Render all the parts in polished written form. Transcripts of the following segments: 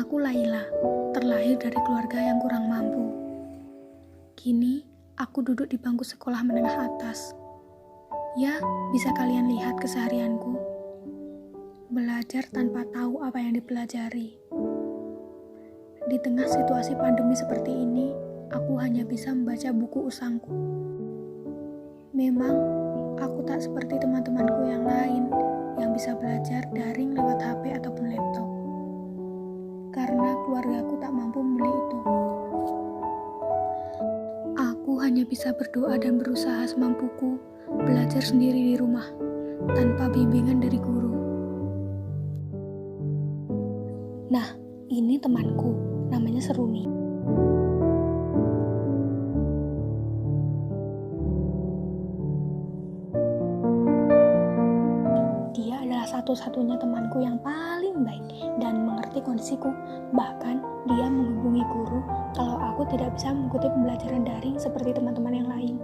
Namaku Laila, terlahir dari keluarga yang kurang mampu. Kini, aku duduk di bangku sekolah menengah atas. Ya, bisa kalian lihat keseharianku. Belajar tanpa tahu apa yang dipelajari. Di tengah situasi pandemi seperti ini, aku hanya bisa membaca buku usangku. Memang, aku tak seperti teman-temanku yang lain yang bisa belajar daring lewat HP ataupun laptop. Karena keluargaku tak mampu membeli itu. Aku hanya bisa berdoa dan berusaha semampuku belajar sendiri di rumah, tanpa bimbingan dari guru. Nah, ini temanku, namanya Seruni. Dia adalah satu-satunya temanku yang paling baik dan mengerti kondisiku. Bahkan, dia menghubungi guru kalau aku tidak bisa mengikuti pembelajaran daring seperti teman-teman yang lain.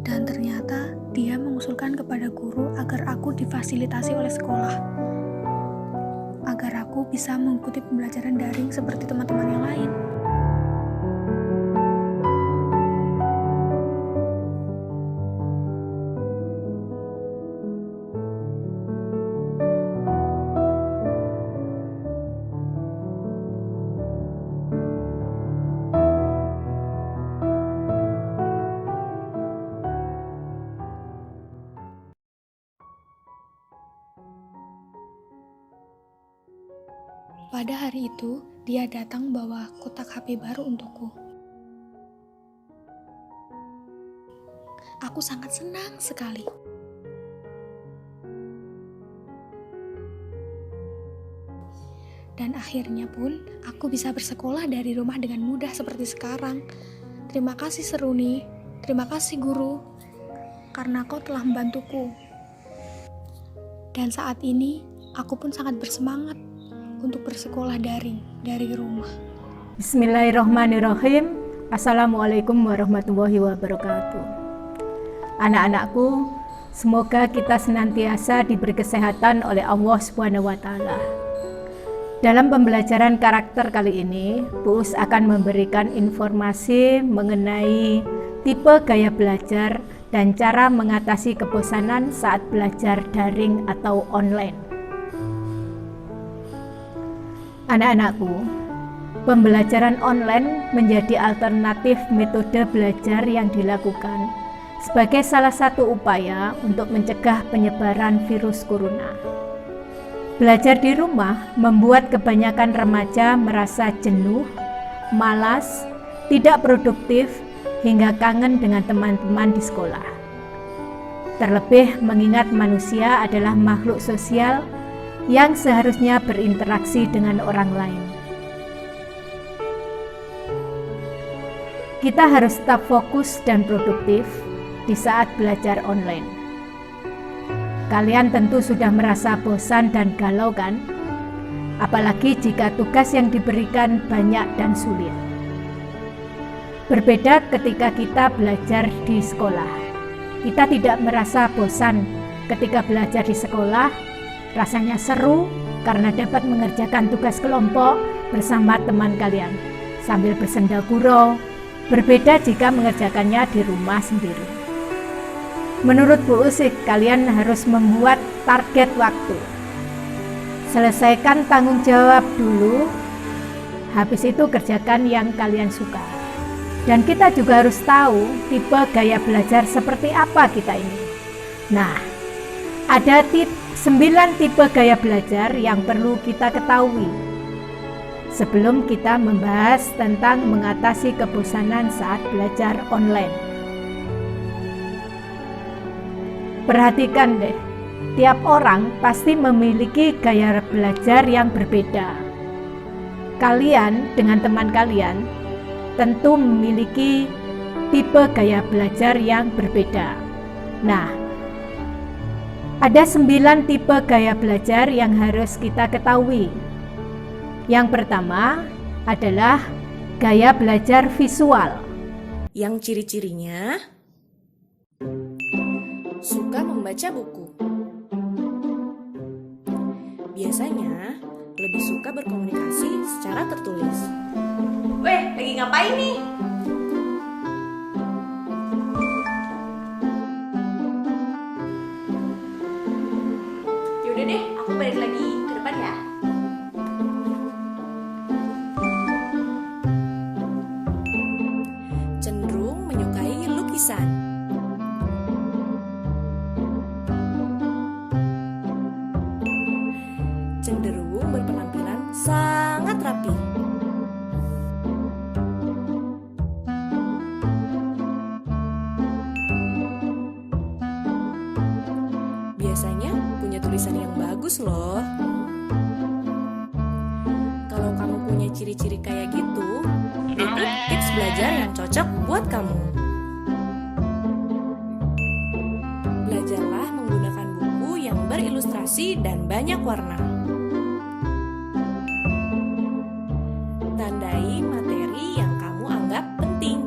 Dan ternyata dia mengusulkan kepada guru agar aku difasilitasi oleh sekolah, agar aku bisa mengikuti pembelajaran daring seperti teman-teman yang lain. Pada hari itu, dia datang bawa kotak HP baru untukku. Aku sangat senang sekali. Dan akhirnya pun, aku bisa bersekolah dari rumah dengan mudah seperti sekarang. Terima kasih Seruni, terima kasih guru, karena kau telah membantuku. Dan saat ini, aku pun sangat bersemangat untuk bersekolah daring dari rumah. Bismillahirrahmanirrahim. Assalamualaikum warahmatullahi wabarakatuh. Anak-anakku, semoga kita senantiasa diberi kesehatan oleh Allah SWT. Dalam pembelajaran karakter kali ini, Bu Us akan memberikan informasi mengenai tipe gaya belajar dan cara mengatasi kebosanan saat belajar daring atau online. Anak-anakku, pembelajaran online menjadi alternatif metode belajar yang dilakukan sebagai salah satu upaya untuk mencegah penyebaran virus corona. Belajar di rumah membuat kebanyakan remaja merasa jenuh, malas, tidak produktif, hingga kangen dengan teman-teman di sekolah. Terlebih mengingat manusia adalah makhluk sosial yang seharusnya berinteraksi dengan orang lain. Kita harus tetap fokus dan produktif di saat belajar online. Kalian tentu sudah merasa bosan dan galau kan? Apalagi jika tugas yang diberikan banyak dan sulit. Berbeda ketika kita belajar di sekolah. Kita tidak merasa bosan ketika belajar di sekolah. Rasanya seru karena dapat mengerjakan tugas kelompok bersama teman kalian sambil bersenda gurau. Berbeda jika mengerjakannya di rumah sendiri. Menurut Bu Us, kalian harus membuat target waktu. Selesaikan tanggung jawab dulu, habis itu kerjakan yang kalian suka. Dan kita juga harus tahu tipe gaya belajar seperti apa kita ini. Nah, ada 9 tipe gaya belajar yang perlu kita ketahui sebelum kita membahas tentang mengatasi kebosanan saat belajar online. Perhatikan deh, tiap orang pasti memiliki gaya belajar yang berbeda. Kalian dengan teman kalian tentu memiliki tipe gaya belajar yang berbeda. Nah, ada 9 tipe gaya belajar yang harus kita ketahui. Yang pertama adalah gaya belajar visual. yang ciri-cirinya suka membaca buku. Biasanya lebih suka berkomunikasi secara tertulis. Weh, lagi ngapain nih? Yaudah deh, aku balik lagi ke depan ya. Cenderung menyukai lukisan. Cenderung berpenampilan sangat rapi. Biasanya punya tulisan yang bagus loh. Kalau kamu punya ciri-ciri kayak gitu, berikut tips belajar yang cocok buat kamu. Belajarlah menggunakan buku yang berilustrasi dan banyak warna. Tandai materi yang kamu anggap penting.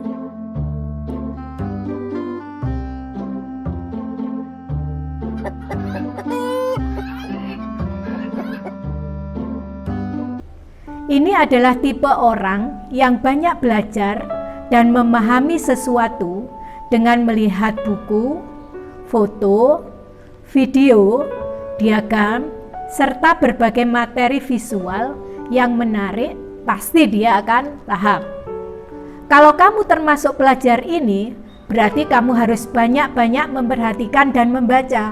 Ini adalah tipe orang yang banyak belajar dan memahami sesuatu dengan melihat buku, foto, video, diagram, serta berbagai materi visual yang menarik. Pasti dia akan paham. Kalau kamu termasuk pelajar ini, berarti kamu harus banyak-banyak memperhatikan dan membaca,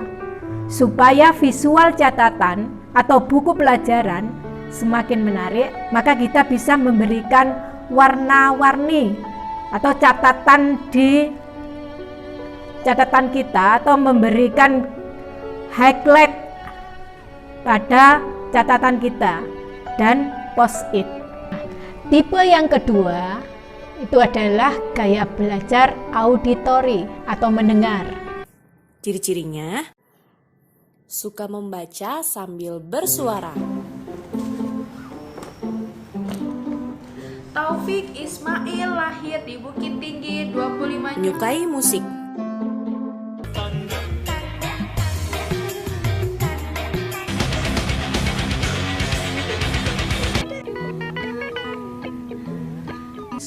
supaya visual catatan atau buku pelajaran semakin menarik. Maka kita bisa memberikan warna-warni atau catatan di catatan kita, atau memberikan highlight pada catatan kita dan post-it. Tipe yang kedua itu adalah gaya belajar auditori atau mendengar. Ciri-cirinya suka membaca sambil bersuara. Taufik Ismail lahir di Bukit Tinggi 25 Juni. Menyukai musik.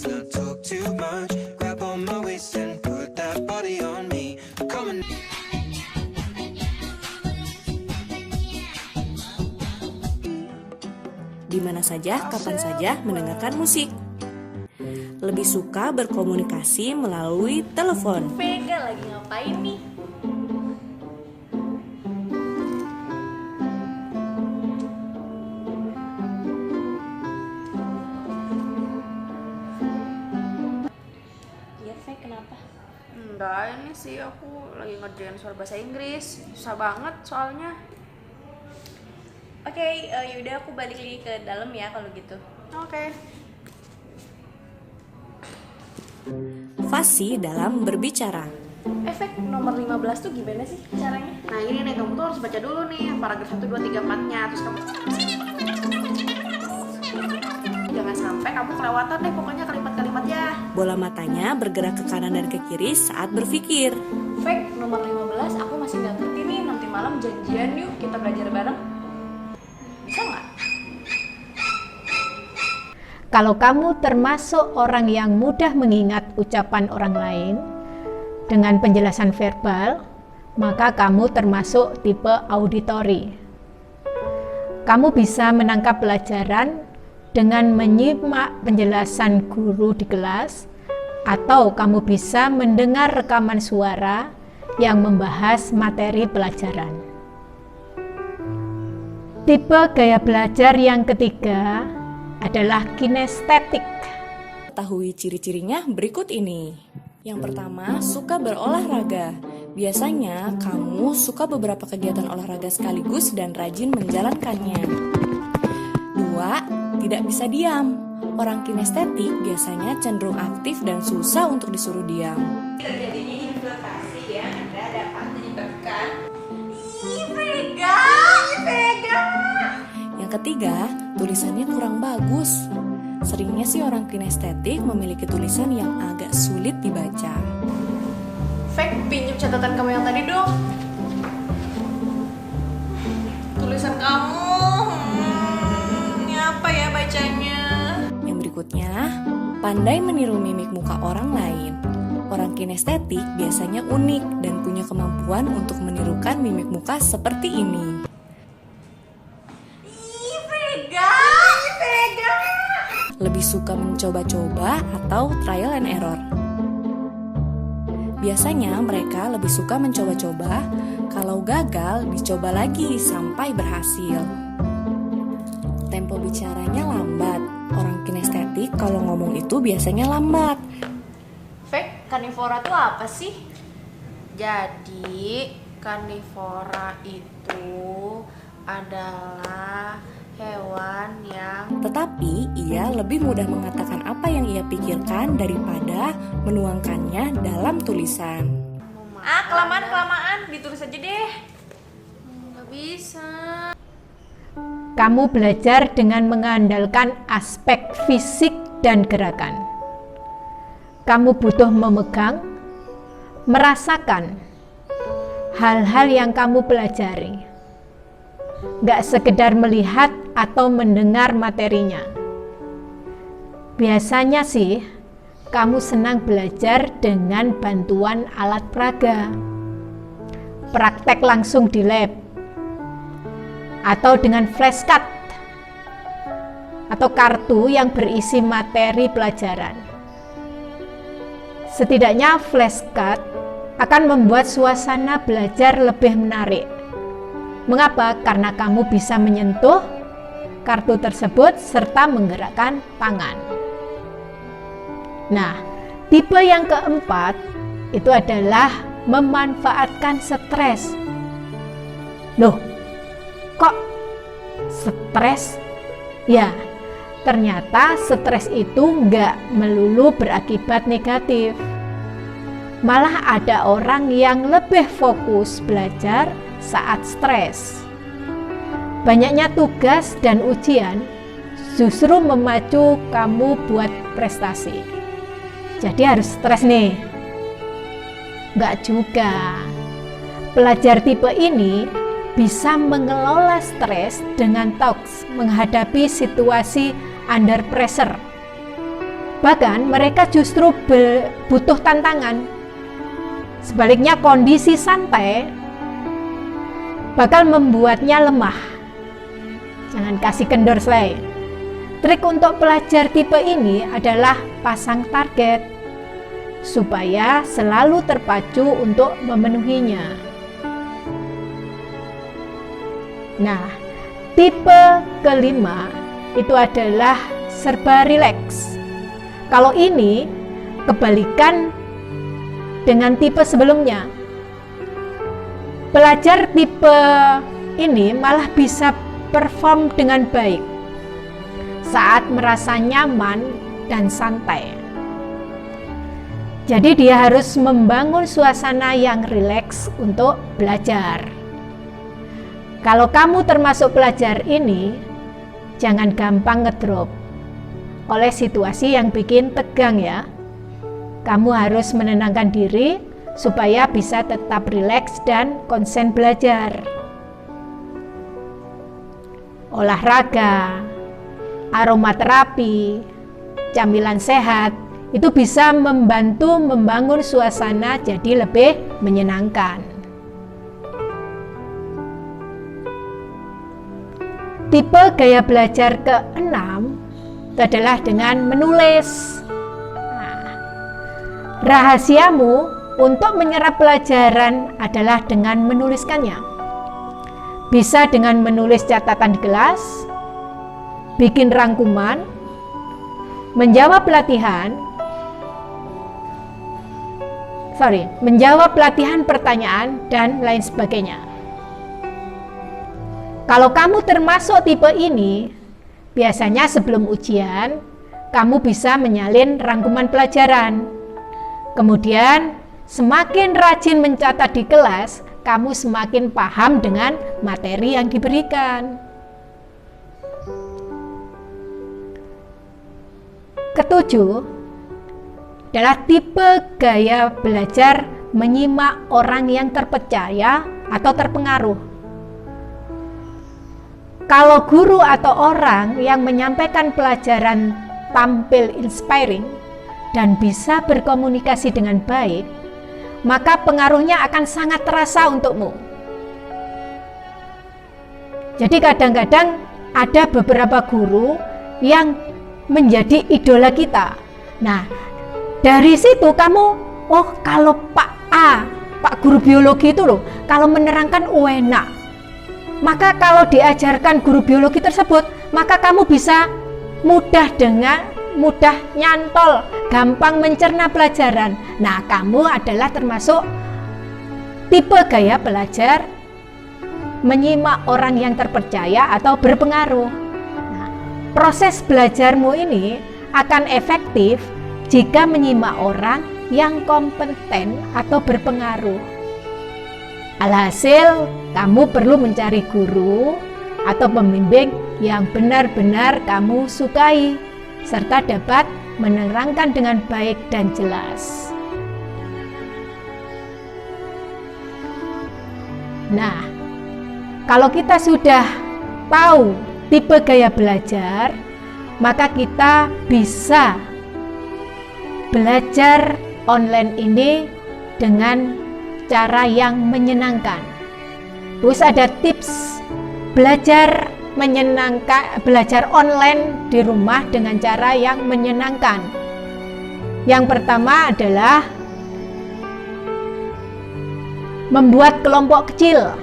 Not talk too much, grab on my waist and put that body on me. Come on. Di mana saja, kapan saja mendengarkan musik. Lebih suka berkomunikasi melalui telepon. Vega lagi ngapain nih? Iya, Vega, kenapa? Enggak, ini sih aku lagi ngerjain soal bahasa Inggris. Susah banget soalnya. Oke, yaudah aku balik lagi ke dalam ya kalau gitu. Oke. Fasih dalam berbicara. Efek nomor 15 tuh gimana sih caranya? Nah ini nih, kamu tuh harus baca dulu nih paragraf 1, 2, 3, 4-nya. Terus kamu jangan sampai kamu kelewatan deh pokoknya kalimat-kalimatnya. Bola matanya bergerak ke kanan dan ke kiri saat berpikir. Efek nomor 15 aku masih nggak ngerti nih. Nanti malam janjian yuk kita belajar bareng. Bisa nggak? Kalau kamu termasuk orang yang mudah mengingat ucapan orang lain dengan penjelasan verbal, maka kamu termasuk tipe auditori. Kamu bisa menangkap pelajaran dengan menyimak penjelasan guru di kelas, atau kamu bisa mendengar rekaman suara yang membahas materi pelajaran. Tipe gaya belajar yang ketiga adalah kinestetik. Ketahui ciri-cirinya berikut ini. Yang pertama, suka berolahraga. Biasanya kamu suka beberapa kegiatan olahraga sekaligus dan rajin menjalankannya. 2, tidak bisa diam. Orang kinestetik biasanya cenderung aktif dan susah untuk disuruh diam. Terjadinya infiltrasi ya, Anda dapat menyebabkan Vega. Yang ketiga, tulisannya kurang bagus. Seringnya sih orang kinestetik memiliki tulisan yang agak sulit dibaca. Fek, pinjam catatan kamu yang tadi dong. Tulisan kamu, ini apa ya bacanya? Yang berikutnya, pandai meniru mimik muka orang lain. Orang kinestetik biasanya unik dan punya kemampuan untuk menirukan mimik muka seperti ini. Lebih suka mencoba-coba atau trial and error. Biasanya mereka lebih suka mencoba-coba, kalau gagal dicoba lagi sampai berhasil. Tempo bicaranya lambat. Orang kinestetik kalau ngomong itu biasanya lambat. Fek, karnivora tuh apa sih? Jadi, karnivora itu adalah hewan yang Tetapi ia lebih mudah mengatakan apa yang ia pikirkan daripada menuangkannya dalam tulisan. Kelamaan, ditulis aja deh. nggak bisa. Kamu belajar dengan mengandalkan aspek fisik dan gerakan. Kamu butuh memegang, merasakan hal-hal yang kamu pelajari. Gak sekedar melihat atau mendengar materinya. Biasanya sih, kamu senang belajar dengan bantuan alat peraga. Praktek langsung di lab. Atau dengan flashcard. Atau kartu yang berisi materi pelajaran. Setidaknya flashcard akan membuat suasana belajar lebih menarik. Mengapa? Karena kamu bisa menyentuh kartu tersebut serta menggerakkan tangan. Nah, tipe yang keempat itu adalah memanfaatkan stres. Loh, kok stres? Ya, ternyata stres itu nggak melulu berakibat negatif. Malah ada orang yang lebih fokus belajar saat stres. Banyaknya tugas dan ujian justru memacu kamu buat prestasi. Jadi harus stres nih. Enggak juga. Pelajar tipe ini bisa mengelola stres dengan toks menghadapi situasi under pressure. Bahkan mereka justru butuh tantangan. Sebaliknya kondisi santai bakal membuatnya lemah. Jangan kasih kendor selai. Trik untuk pelajar tipe ini adalah pasang target supaya selalu terpacu untuk memenuhinya. Nah, tipe kelima itu adalah serba rileks. Kalau ini kebalikan dengan tipe sebelumnya. Pelajar tipe ini malah bisa perform dengan baik saat merasa nyaman dan santai. Jadi dia harus membangun suasana yang rileks untuk belajar. Kalau kamu termasuk pelajar ini, jangan gampang ngedrop oleh situasi yang bikin tegang ya. Kamu harus menenangkan diri supaya bisa tetap rileks dan konsen belajar. Olahraga, aromaterapi, camilan sehat, itu bisa membantu membangun suasana jadi lebih menyenangkan. Tipe gaya belajar ke-6 itu adalah dengan menulis. Nah, rahasiamu untuk menyerap pelajaran adalah dengan menuliskannya. Bisa dengan menulis catatan di kelas, bikin rangkuman, menjawab latihan pertanyaan, dan lain sebagainya. Kalau kamu termasuk tipe ini, biasanya sebelum ujian, kamu bisa menyalin rangkuman pelajaran. Kemudian, semakin rajin mencatat di kelas, kamu semakin paham dengan materi yang diberikan. Ketujuh adalah tipe gaya belajar menyimak orang yang terpercaya atau terpengaruh. Kalau guru atau orang yang menyampaikan pelajaran tampil inspiring dan bisa berkomunikasi dengan baik, maka pengaruhnya akan sangat terasa untukmu. Jadi kadang-kadang ada beberapa guru yang menjadi idola kita. Nah, dari situ kamu, oh kalau Pak guru biologi itu loh, kalau menerangkan enak. Maka kalau diajarkan guru biologi tersebut, maka kamu bisa mudah nyantol, gampang mencerna pelajaran. Nah, kamu adalah termasuk tipe gaya belajar menyimak orang yang terpercaya atau berpengaruh. Nah, proses belajarmu ini akan efektif jika menyimak orang yang kompeten atau berpengaruh. Alhasil, kamu perlu mencari guru atau pembimbing yang benar-benar kamu sukai, serta dapat menerangkan dengan baik dan jelas. Nah, kalau kita sudah tahu tipe gaya belajar, maka kita bisa belajar online ini dengan cara yang menyenangkan. Terus ada tips belajar online di rumah dengan cara yang menyenangkan. Yang pertama adalah membuat kelompok kecil.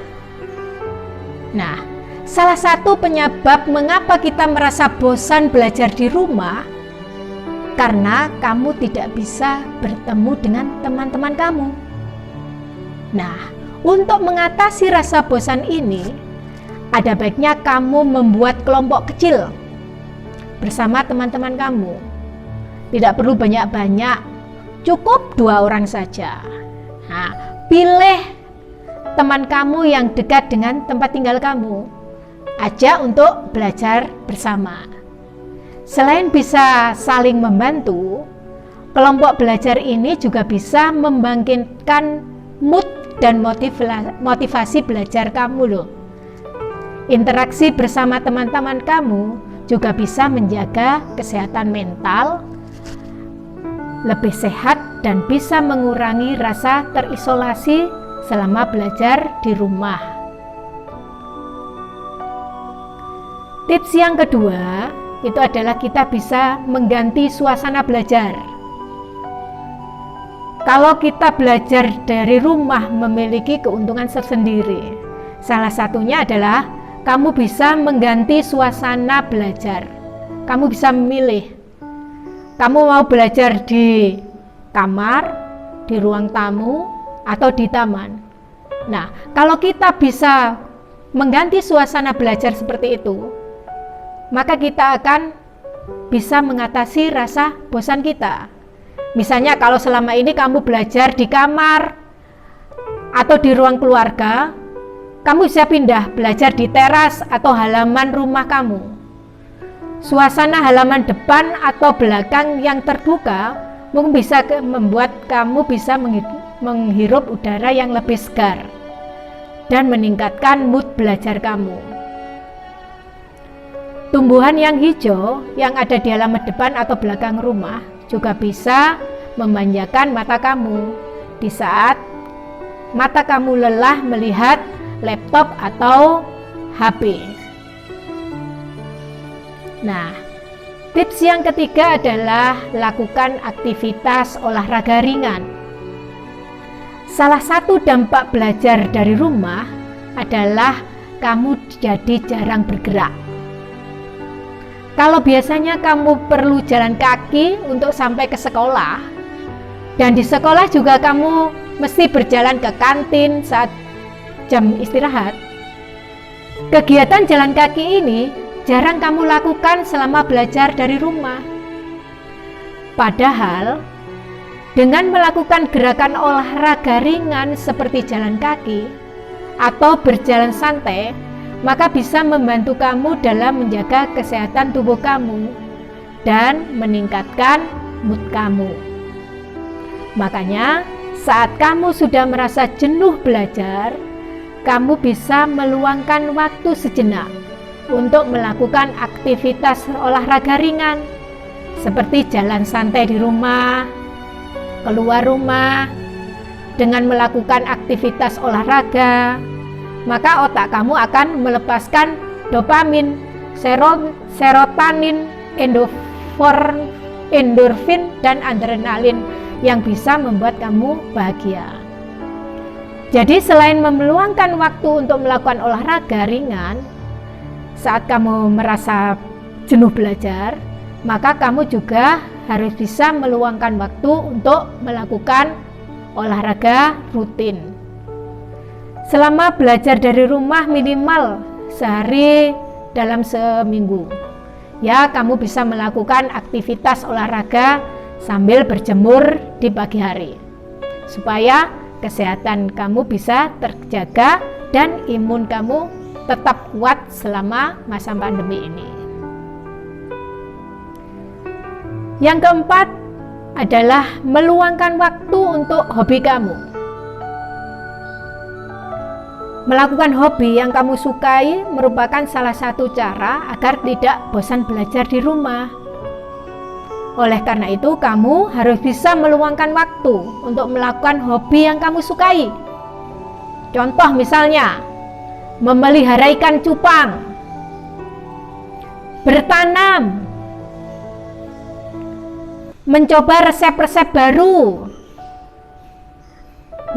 Nah, salah satu penyebab mengapa kita merasa bosan belajar di rumah karena kamu tidak bisa bertemu dengan teman-teman kamu. Nah, untuk mengatasi rasa bosan ini, ada baiknya kamu membuat kelompok kecil bersama teman-teman kamu. Tidak perlu banyak-banyak, cukup 2 orang saja. Nah, pilih teman kamu yang dekat dengan tempat tinggal kamu, ajak untuk belajar bersama. Selain bisa saling membantu, kelompok belajar ini juga bisa membangkitkan mood dan motivasi belajar kamu loh. Interaksi bersama teman-teman kamu juga bisa menjaga kesehatan mental lebih sehat dan bisa mengurangi rasa terisolasi selama belajar di rumah. Tips yang kedua itu adalah kita bisa mengganti suasana belajar. Kalau kita belajar dari rumah memiliki keuntungan tersendiri. Salah satunya adalah kamu bisa mengganti suasana belajar. Kamu bisa memilih. Kamu mau belajar di kamar, di ruang tamu, atau di taman. Nah, kalau kita bisa mengganti suasana belajar seperti itu, maka kita akan bisa mengatasi rasa bosan kita. Misalnya kalau selama ini kamu belajar di kamar atau di ruang keluarga, kamu bisa pindah belajar di teras atau halaman rumah kamu. Suasana halaman depan atau belakang yang terbuka mungkin bisa membuat kamu bisa menghirup udara yang lebih segar dan meningkatkan mood belajar kamu. Tumbuhan yang hijau yang ada di halaman depan atau belakang rumah juga bisa memanjakan mata kamu di saat mata kamu lelah melihat laptop atau HP. Nah, tips yang ketiga adalah lakukan aktivitas olahraga ringan. Salah satu dampak belajar dari rumah adalah kamu jadi jarang bergerak. Kalau biasanya kamu perlu jalan kaki untuk sampai ke sekolah, dan di sekolah juga kamu mesti berjalan ke kantin saat jam istirahat, kegiatan jalan kaki ini jarang kamu lakukan selama belajar dari rumah. Padahal, dengan melakukan gerakan olahraga ringan seperti jalan kaki atau berjalan santai, maka bisa membantu kamu dalam menjaga kesehatan tubuh kamu dan meningkatkan mood kamu. Makanya, saat kamu sudah merasa jenuh belajar, kamu bisa meluangkan waktu sejenak untuk melakukan aktivitas olahraga ringan, seperti jalan santai di rumah, keluar rumah. Dengan melakukan aktivitas olahraga, maka otak kamu akan melepaskan dopamin, serotonin, endorfin, dan adrenalin yang bisa membuat kamu bahagia. Jadi selain meluangkan waktu untuk melakukan olahraga ringan, saat kamu merasa jenuh belajar, maka kamu juga harus bisa meluangkan waktu untuk melakukan olahraga rutin. Selama belajar dari rumah minimal sehari dalam seminggu, ya kamu bisa melakukan aktivitas olahraga sambil berjemur di pagi hari, supaya kesehatan kamu bisa terjaga dan imun kamu tetap kuat selama masa pandemi ini. Yang keempat adalah meluangkan waktu untuk hobi kamu. Melakukan hobi yang kamu sukai merupakan salah satu cara agar tidak bosan belajar di rumah. Oleh karena itu, kamu harus bisa meluangkan waktu untuk melakukan hobi yang kamu sukai. Contoh misalnya, memelihara ikan cupang, bertanam, mencoba resep-resep baru,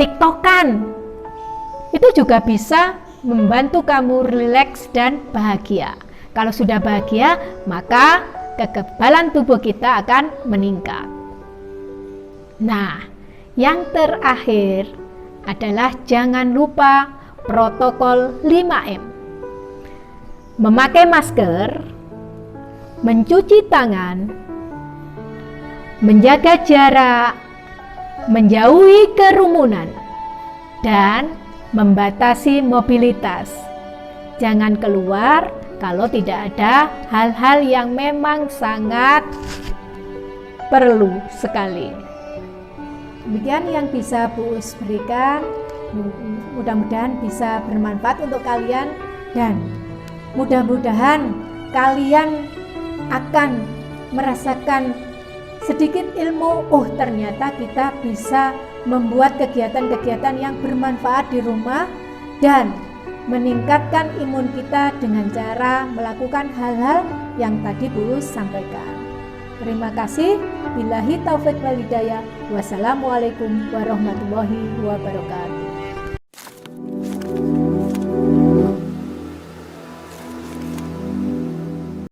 TikTokan. Itu juga bisa membantu kamu rileks dan bahagia. Kalau sudah bahagia, maka kekebalan tubuh kita akan meningkat. Nah, yang terakhir adalah jangan lupa protokol 5M. Memakai masker, mencuci tangan, menjaga jarak, menjauhi kerumunan, dan membatasi mobilitas. Jangan keluar kalau tidak ada hal-hal yang memang sangat perlu sekali. Demikian yang bisa Bu Us berikan. Mudah-mudahan bisa bermanfaat untuk kalian, dan mudah-mudahan kalian akan merasakan sedikit ilmu. Oh, ternyata kita bisa membuat kegiatan-kegiatan yang bermanfaat di rumah dan meningkatkan imun kita dengan cara melakukan hal-hal yang tadi Bu Us sampaikan. Terima kasih. Billahi taufik wal hidayah. Wassalamualaikum warahmatullahi wabarakatuh.